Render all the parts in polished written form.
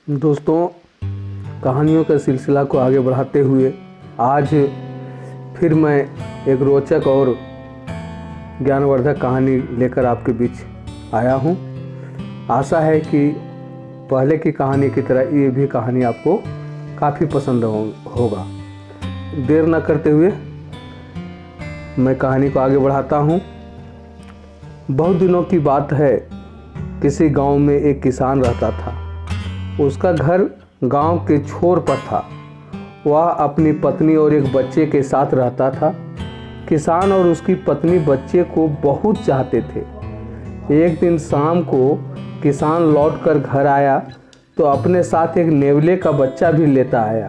दोस्तों, कहानियों का सिलसिला को आगे बढ़ाते हुए आज फिर मैं एक रोचक और ज्ञानवर्धक कहानी लेकर आपके बीच आया हूँ। आशा है कि पहले की कहानी की तरह ये भी कहानी आपको काफ़ी पसंद होगा। देर न करते हुए मैं कहानी को आगे बढ़ाता हूँ। बहुत दिनों की बात है, किसी गांव में एक किसान रहता था। उसका घर गांव के छोर पर था। वह अपनी पत्नी और एक बच्चे के साथ रहता था। किसान और उसकी पत्नी बच्चे को बहुत चाहते थे। एक दिन शाम को किसान लौटकर घर आया तो अपने साथ एक नेवले का बच्चा भी लेता आया।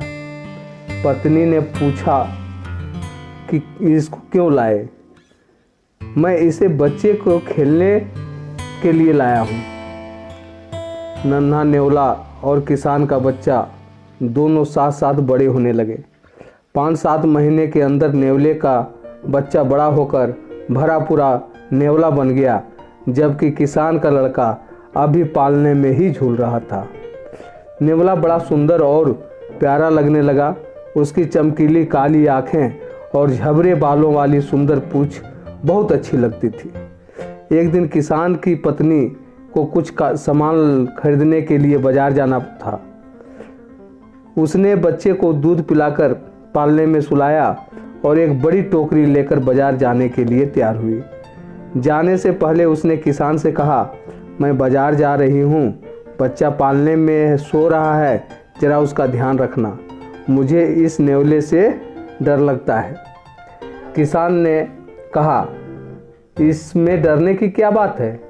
पत्नी ने पूछा कि इसको क्यों लाए? मैं इसे बच्चे को खेलने के लिए लाया हूँ। नन्हा नेवला और किसान का बच्चा दोनों साथ साथ बड़े होने लगे। 5-7 महीने के अंदर नेवले का बच्चा बड़ा होकर भरा पूरा नेवला बन गया, जबकि किसान का लड़का अभी पालने में ही झूल रहा था। नेवला बड़ा सुंदर और प्यारा लगने लगा। उसकी चमकीली काली आँखें और झबरे बालों वाली सुंदर पूंछ बहुत अच्छी लगती थी। एक दिन किसान की पत्नी को कुछ सामान खरीदने के लिए बाजार जाना था। उसने बच्चे को दूध पिलाकर पालने में सुलाया और एक बड़ी टोकरी लेकर बाजार जाने के लिए तैयार हुई। जाने से पहले उसने किसान से कहा, मैं बाजार जा रही हूँ, बच्चा पालने में सो रहा है, जरा उसका ध्यान रखना। मुझे इस नेवले से डर लगता है। किसान ने कहा, इसमें डरने की क्या बात है?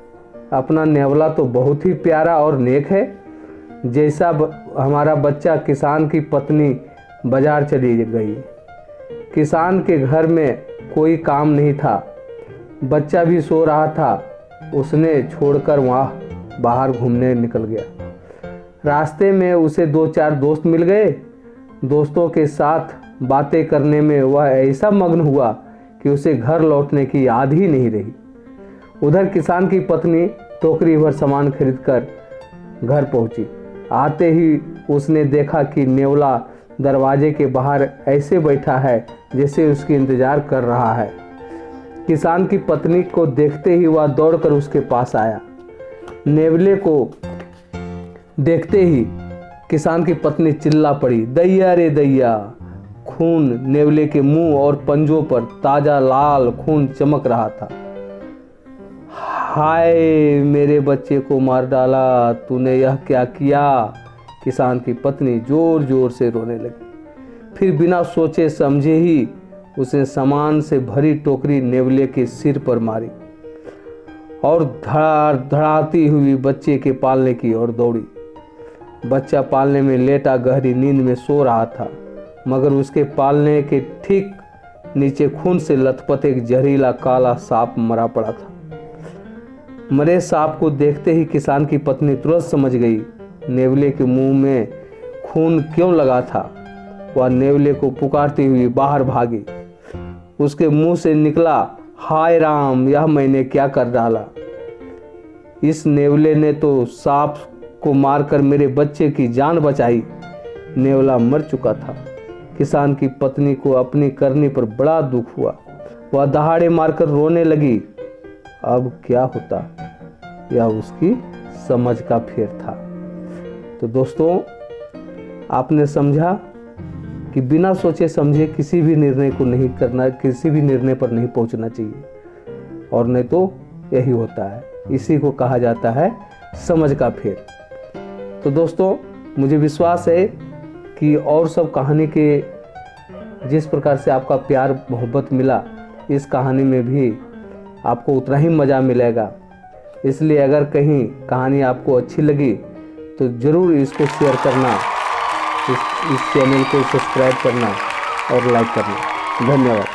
अपना नेवला तो बहुत ही प्यारा और नेक है। जैसा हमारा बच्चा। किसान की पत्नी बाजार चली गई। किसान के घर में कोई काम नहीं था, बच्चा भी सो रहा था। उसने छोड़कर वहाँ बाहर घूमने निकल गया। रास्ते में उसे 2-4 दोस्त मिल गए। दोस्तों के साथ बातें करने में वह ऐसा मग्न हुआ कि उसे घर लौटने की याद ही नहीं रही। उधर किसान की पत्नी टोकरी भर सामान खरीदकर घर पहुंची। आते ही उसने देखा कि नेवला दरवाजे के बाहर ऐसे बैठा है जैसे उसकी इंतजार कर रहा है। किसान की पत्नी को देखते ही वह दौड़कर उसके पास आया। नेवले को देखते ही किसान की पत्नी चिल्ला पड़ी, दैया रे दैया! खून नेवले के मुंह और पंजों पर ताजा लाल खून चमक रहा था। हाय, मेरे बच्चे को मार डाला, तूने यह क्या किया? किसान की पत्नी जोर जोर से रोने लगी। फिर बिना सोचे समझे ही उसने सामान से भरी टोकरी नेवले के सिर पर मारी और धड़ाती हुई बच्चे के पालने की ओर दौड़ी। बच्चा पालने में लेटा गहरी नींद में सो रहा था, मगर उसके पालने के ठीक नीचे खून से लथपथ एक जहरीला काला सांप मरा पड़ा था। मरे सांप को देखते ही किसान की पत्नी तुरंत समझ गई नेवले के मुंह में खून क्यों लगा था। वह नेवले को पुकारती हुई बाहर भागी। उसके मुंह से निकला, हाय राम, यह मैंने क्या कर डाला? इस नेवले ने तो सांप को मारकर मेरे बच्चे की जान बचाई। नेवला मर चुका था। किसान की पत्नी को अपनी करनी पर बड़ा दुख हुआ। वह दहाड़े मारकर रोने लगी। अब क्या होता, यह उसकी समझ का फेर था। तो दोस्तों, आपने समझा कि बिना सोचे समझे किसी भी निर्णय को नहीं करना, किसी भी निर्णय पर नहीं पहुंचना चाहिए, और नहीं तो यही होता है। इसी को कहा जाता है समझ का फेर। तो दोस्तों, मुझे विश्वास है कि और सब कहानी के जिस प्रकार से आपका प्यार मोहब्बत मिला, इस कहानी में भी आपको उतना ही मज़ा मिलेगा। इसलिए अगर कहीं कहानी आपको अच्छी लगी तो ज़रूर इसको शेयर करना, इस चैनल को सब्सक्राइब करना और लाइक करना। धन्यवाद।